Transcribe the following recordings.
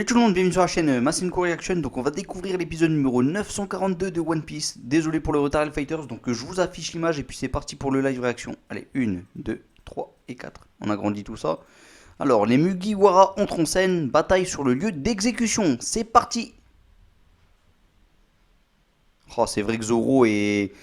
Salut tout le monde, bienvenue sur la chaîne Masenko Reaction. Donc on va découvrir l'épisode numéro 942 de One Piece. Désolé pour le retard les fighters, donc je vous affiche l'image et puis c'est parti pour le live réaction. Allez, 1, 2, 3 et 4. On agrandit tout ça. Alors, les Mugiwara entrent en scène, bataille sur le lieu d'exécution. C'est parti. Oh, c'est vrai que Zoro et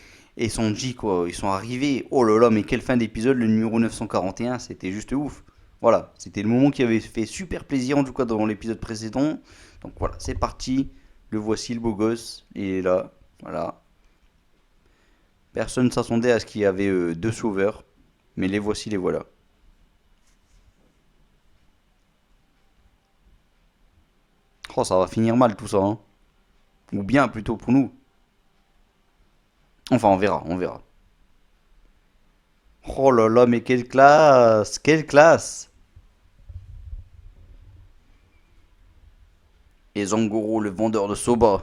Sanji, quoi, ils sont arrivés. Oh là là, mais quelle fin d'épisode, le numéro 941, c'était juste ouf. Voilà, c'était le moment qui avait fait super plaisir, en tout cas dans l'épisode précédent. Donc voilà, c'est parti. Le voici, le beau gosse. Il est là. Voilà. Personne ne s'attendait à ce qu'il y avait deux sauveurs. Mais les voici, les voilà. Oh, ça va finir mal tout ça, hein. Ou bien plutôt pour nous. Enfin, on verra, on verra. Oh là là, mais quelle classe! Quelle classe! Et Zangoro, le vendeur de soba.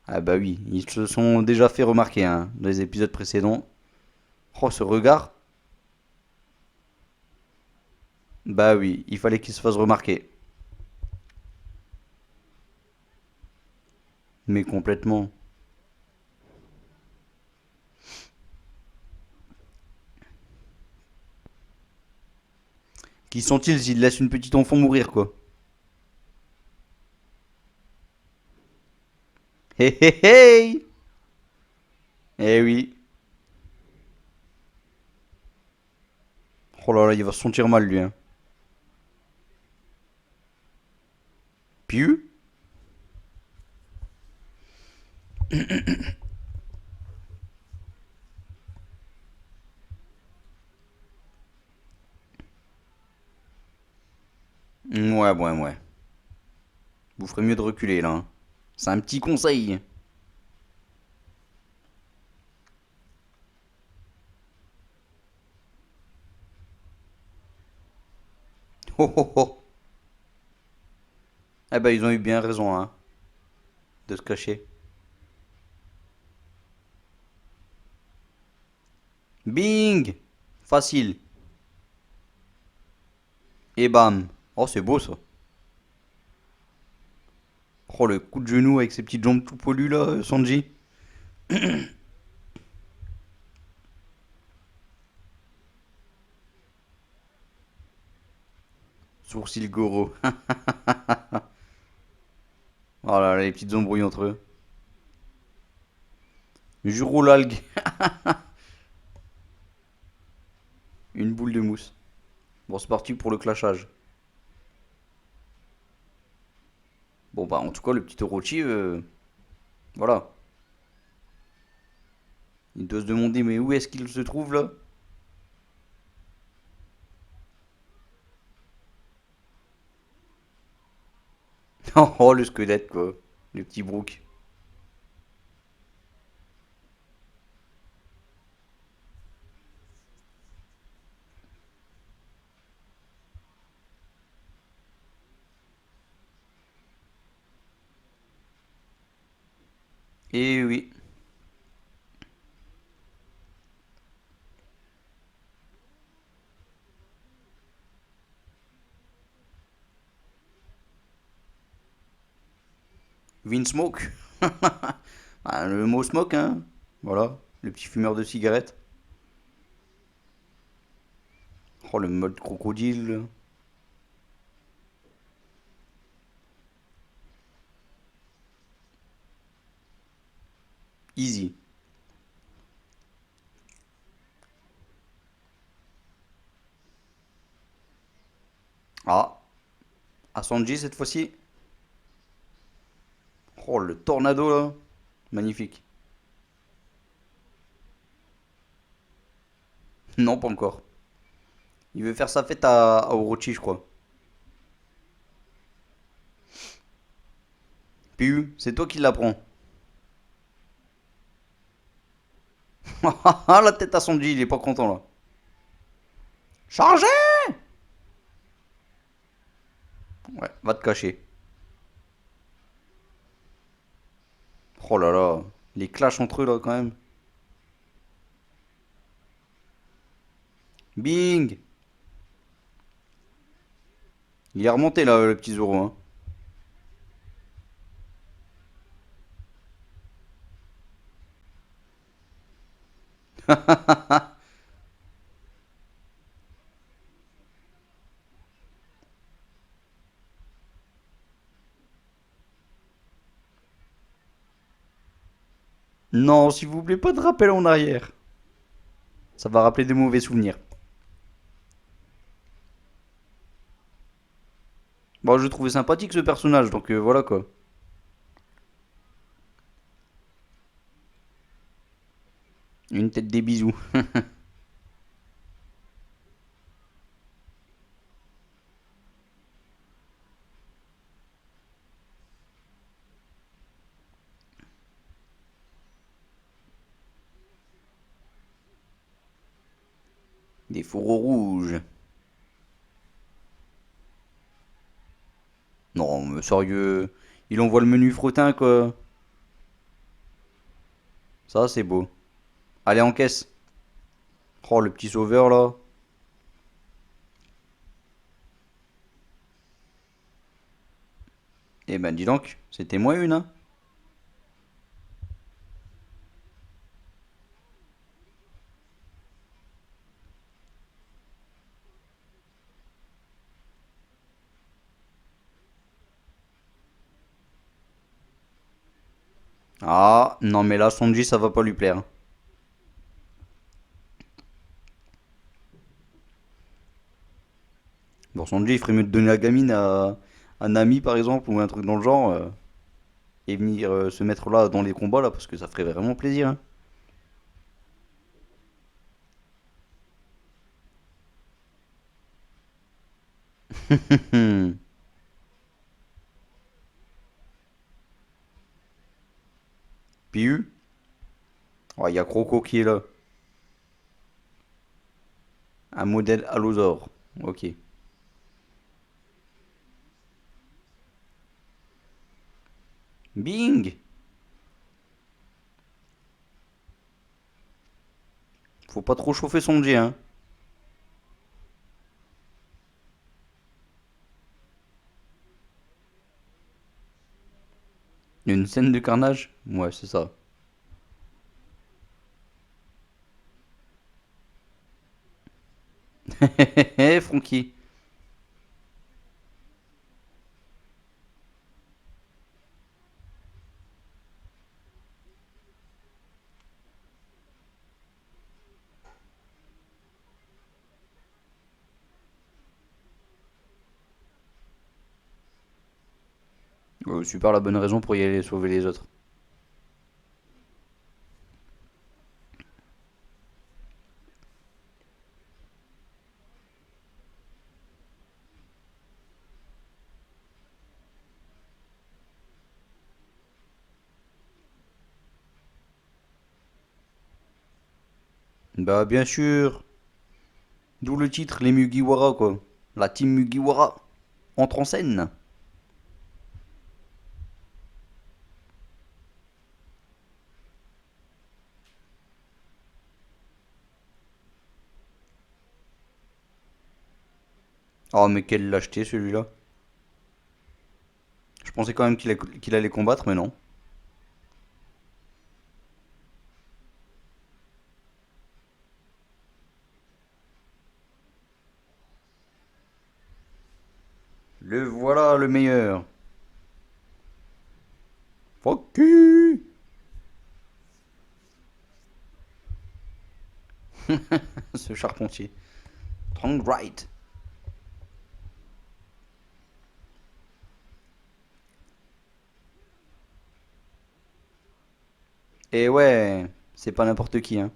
Ah bah oui, ils se sont déjà fait remarquer hein, dans les épisodes précédents. Oh, ce regard. Bah oui, il fallait qu'il se fasse remarquer. Mais complètement. Qui sont-ils s'ils laissent une petite enfant mourir, quoi? Hé hé hé! Eh oui. Oh là là, il va se sentir mal, lui. Hein. Piu? Ouais, ouais, ouais. Vous ferez mieux de reculer, là. Hein. C'est un petit conseil. Oh oh oh. Eh ben, ils ont eu bien raison, hein, de se cacher. Bing! Facile. Et bam. Oh, c'est beau, ça. Oh, le coup de genou avec ses petites jambes tout poilues, là, Sanji. Sourcil Goro. Oh là là, les petites embrouilles entre eux. Jurolalgue. Une boule de mousse. Bon, c'est parti pour le clashage. Bon, bah, en tout cas, le petit Orochi, voilà. Il doit se demander, mais où est-ce qu'il se trouve, là? Oh, le squelette, quoi. Le petit Brook. Et oui. Vinsmoke. Ah, le mot smoke, hein. Voilà. Le petit fumeur de cigarettes. Oh, le mode crocodile. Easy. Ah. À Sanji, cette fois-ci. Oh, le tornado, là. Magnifique. Non, pas encore. Il veut faire sa fête à Orochi, je crois. Piu, c'est toi qui l'apprends. Ah, la tête à Sanji, il est pas content, là. Chargé. Ouais, va te cacher. Oh là là, les clashs entre eux là quand même. Bing! Il est remonté là, le petit Zoro. Hein. Non, s'il vous plaît, pas de rappel en arrière. Ça va rappeler des mauvais souvenirs. Bon, je trouvais sympathique ce personnage, donc voilà quoi. Une tête des bisous. Des fourreaux rouges. Non, mais sérieux. Il envoie le menu fretin quoi. Ça, c'est beau. Allez, en caisse. Oh, le petit sauveur là. Eh ben, dis donc, c'était moins une, hein. Ah, non, mais là, Sonji, ça va pas lui plaire. Bon, Sonji, il ferait mieux de donner la gamine à un ami, par exemple, ou un truc dans le genre, et venir se mettre là dans les combats, là, parce que ça ferait vraiment plaisir, hein. Piu. Oh, il y a Croco qui est là. Un modèle allosaure. Ok. Bing. Faut pas trop chauffer Sonji, hein. Une scène de carnage. Ouais, c'est ça. Hé, Francky. Super la bonne raison pour y aller sauver les autres. Bah, bien sûr. D'où le titre, les Mugiwara, quoi. La team Mugiwara entre en scène. Oh, mais quelle lâcheté celui-là. Je pensais quand même qu'il allait combattre, mais non. Le voilà le meilleur. Fuck you. Ce charpentier. Strong right. Et ouais, c'est pas n'importe qui, hein.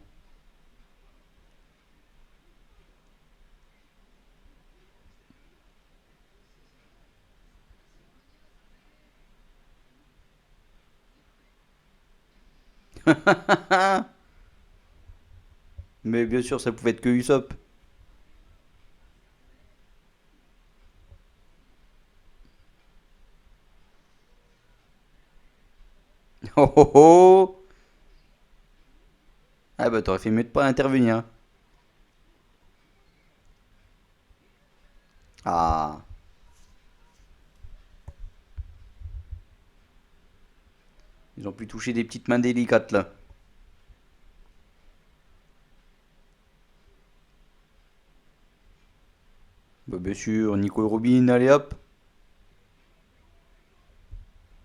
Mais bien sûr, ça pouvait être que Usopp. Oh oh oh. Ah bah t'aurais fait mieux de pas intervenir. Ah. Ils ont pu toucher des petites mains délicates là. Bah, bien sûr, Nico Robin, allez hop.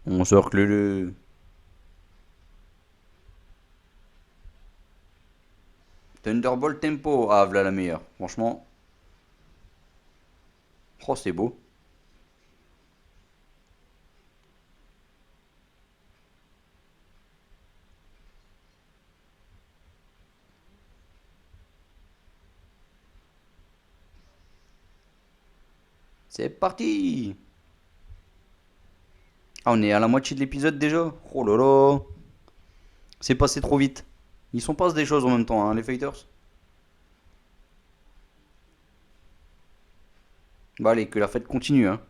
On cercle le. Thunderbolt Tempo. Ah, voilà la meilleure. Franchement. Oh, c'est beau. C'est parti. Ah, on est à la moitié de l'épisode déjà. Oh là là. C'est passé trop vite. Ils sont passent des choses en même temps, hein, les fighters. Bah allez, que la fête continue, hein.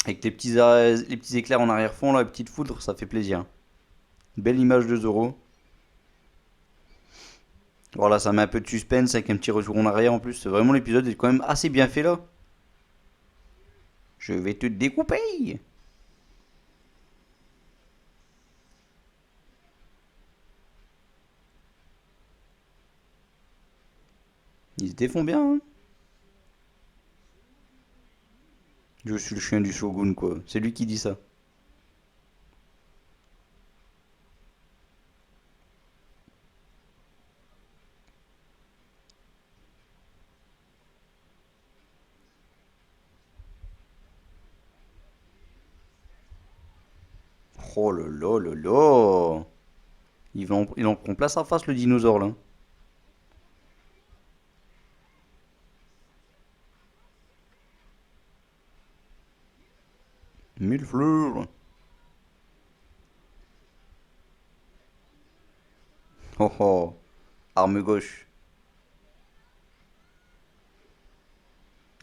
Avec les petits éclairs en arrière-fond, là, les petites foudres, ça fait plaisir. Belle image de Zoro. Voilà, ça met un peu de suspense avec un petit retour en arrière en plus. Vraiment, l'épisode est quand même assez bien fait là. Je vais te découper. Ils se défont bien, hein. Je suis le chien du shogun, quoi. C'est lui qui dit ça. Oh là là là là. Il en prend place à face, le dinosaure, là. Mille fleurs. Oh oh. Arme gauche.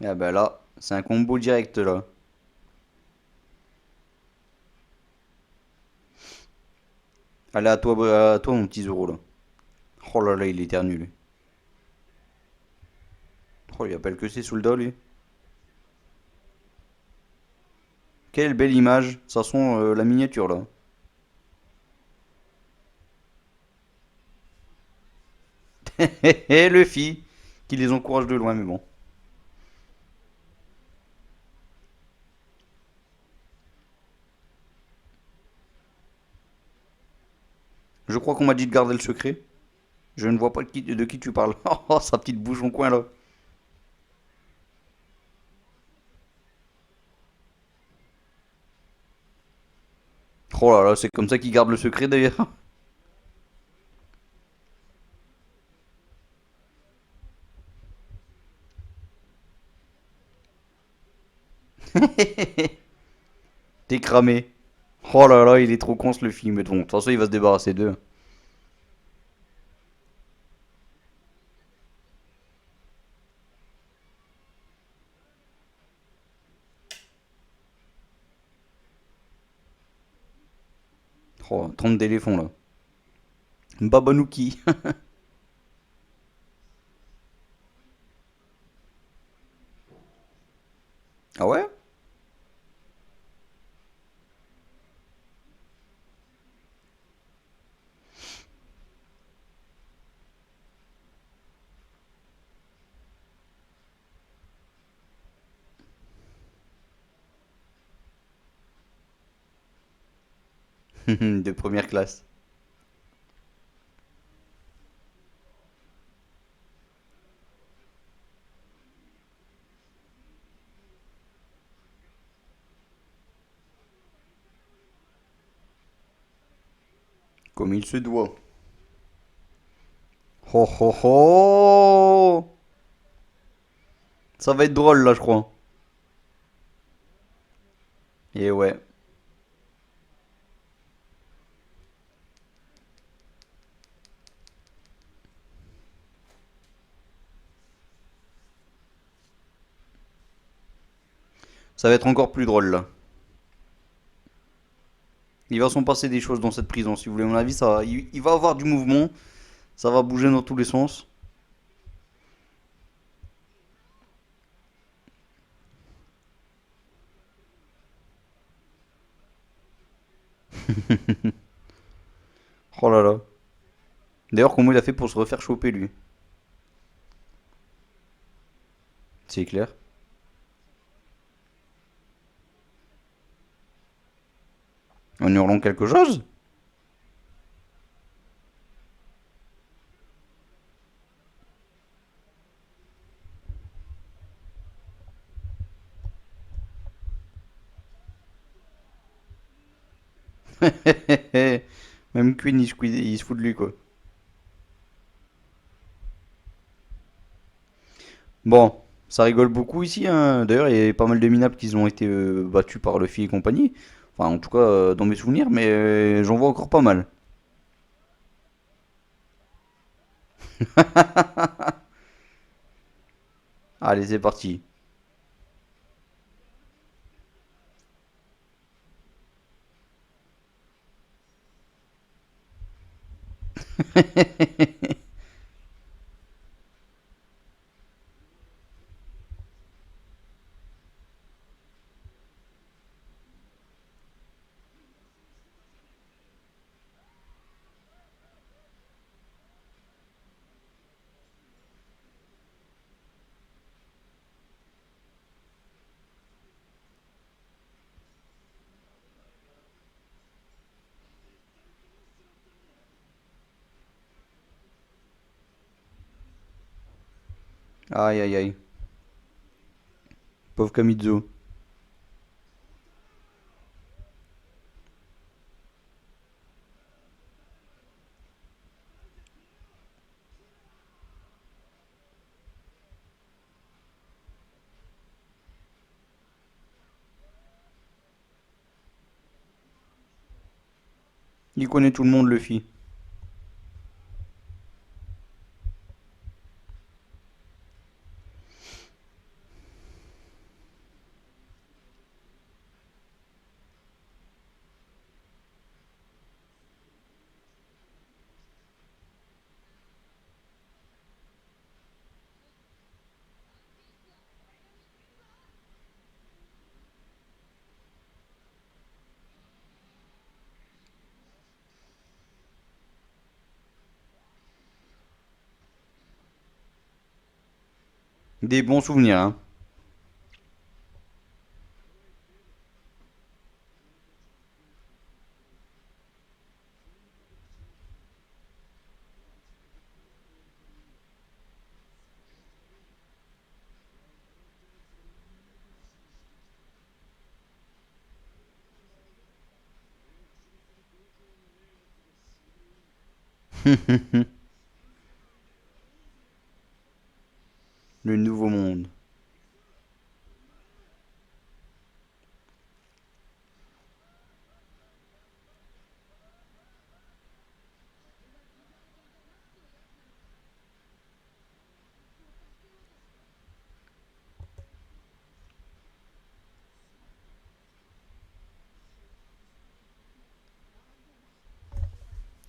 Ah bah là, c'est un combo direct, là. Allez, à toi, mon petit Zoro, là. Oh là là, il éternue, lui. Oh, il appelle que c'est sous le dos, lui. Quelle belle image. Ça sent la miniature, là. Et Luffy, qui les encourage de loin, mais bon. Je crois qu'on m'a dit de garder le secret. Je ne vois pas de qui tu parles. Oh, sa petite bouche en coin, là. Oh là là, c'est comme ça qu'il garde le secret, d'ailleurs. T'es cramé. Oh là là, il est trop con, ce Luffy. Mais bon, de toute façon, il va se débarrasser d'eux. Oh, 30 d'éléphants, là. Babanouki. Ah ouais. De première classe. Comme il se doit. Ho ho ho. Ça va être drôle, là, je crois. Et ouais. Ça va être encore plus drôle, là. Il va s'en passer des choses dans cette prison, si vous voulez mon avis. Il va avoir du mouvement. Ça va bouger dans tous les sens. Oh là là. D'ailleurs, comment il a fait pour se refaire choper lui? C'est clair. En hurlant quelque chose? Même Queen, il se fout de lui, quoi. Bon, ça rigole beaucoup ici, hein. D'ailleurs, il y a pas mal de minables qui ont été battus par Luffy et compagnie. Enfin, en tout cas, dans mes souvenirs, mais j'en vois encore pas mal. Allez, c'est parti. Aïe, aïe, aïe. Pauvre Kamizo. Il connaît tout le monde, Luffy. Des bons souvenirs, hein. Le nouveau monde.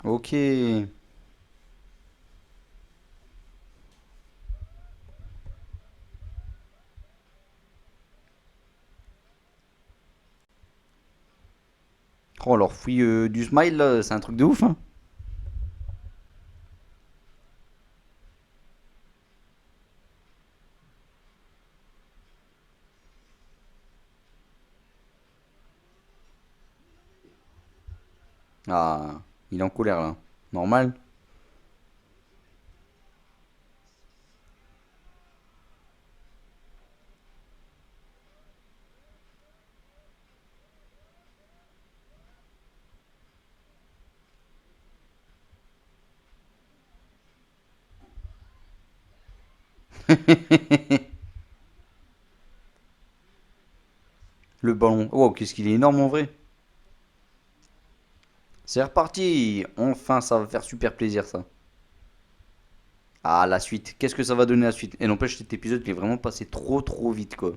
Ok. Oh, leur fouille du smile, là, c'est un truc de ouf, hein. Ah, il est en colère, là. Normal. Le ballon. Oh, qu'est-ce qu'il est énorme en vrai. C'est reparti. Enfin, ça va faire super plaisir, ça. Ah, la suite. Qu'est-ce que ça va donner la suite? Et n'empêche, cet épisode, il est vraiment passé trop, trop vite, quoi.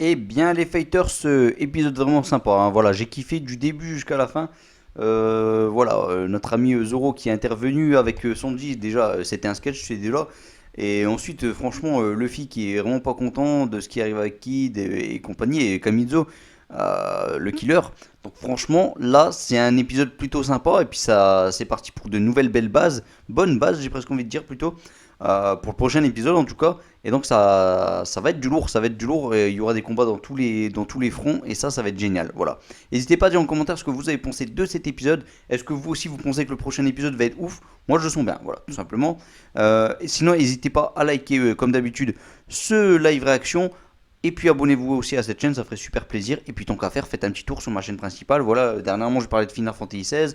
Eh bien, les fighters, épisode vraiment sympa, hein. Voilà, j'ai kiffé du début jusqu'à la fin. Voilà, notre ami Zoro qui est intervenu avec Sanji, déjà, c'était un sketch, c'est déjà. Et ensuite, franchement, Luffy qui est vraiment pas content de ce qui arrive avec Kid et compagnie, et Kamizo, le killer. Donc, franchement, là, c'est un épisode plutôt sympa. Et puis, ça, c'est parti pour de nouvelles belles bases. Bonnes bases, j'ai presque envie de dire plutôt. Pour le prochain épisode, en tout cas. Et donc ça va être du lourd, ça va être du lourd. Et il y aura des combats dans tous les fronts. Et ça va être génial. Voilà. N'hésitez pas à dire en commentaire ce que vous avez pensé de cet épisode. Est-ce que vous aussi vous pensez que le prochain épisode va être ouf? Moi je le sens bien, voilà, tout simplement. Et sinon, n'hésitez pas à liker comme d'habitude ce live réaction. Et puis abonnez-vous aussi à cette chaîne, ça ferait super plaisir. Et puis tant qu'à faire, faites un petit tour sur ma chaîne principale. Voilà, dernièrement je parlais de Final Fantasy XVI.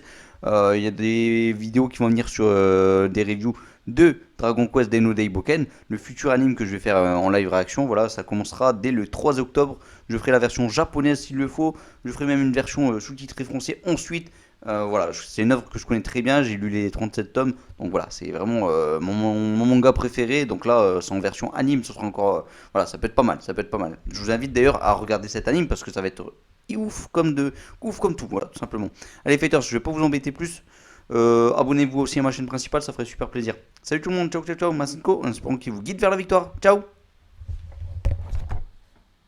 Il y a des vidéos qui vont venir sur des reviews de Dragon Quest Deno Daiboken, le futur anime que je vais faire en live réaction. Voilà, ça commencera dès le 3 octobre. Je ferai la version japonaise s'il le faut. Je ferai même une version sous-titrée français ensuite. Voilà, c'est une œuvre que je connais très bien. J'ai lu les 37 tomes. Donc voilà, c'est vraiment mon manga préféré. Donc là, c'est en version anime. Ce sera encore. Voilà, ça peut être pas mal. Ça peut être pas mal. Je vous invite d'ailleurs à regarder cet anime parce que ça va être ouf comme tout. Voilà, tout simplement. Allez, fighters, je vais pas vous embêter plus. Abonnez-vous aussi à ma chaîne principale, ça ferait super plaisir. Salut tout le monde, ciao ciao ciao, Masenko, en espérant qu'il vous guide vers la victoire. Ciao.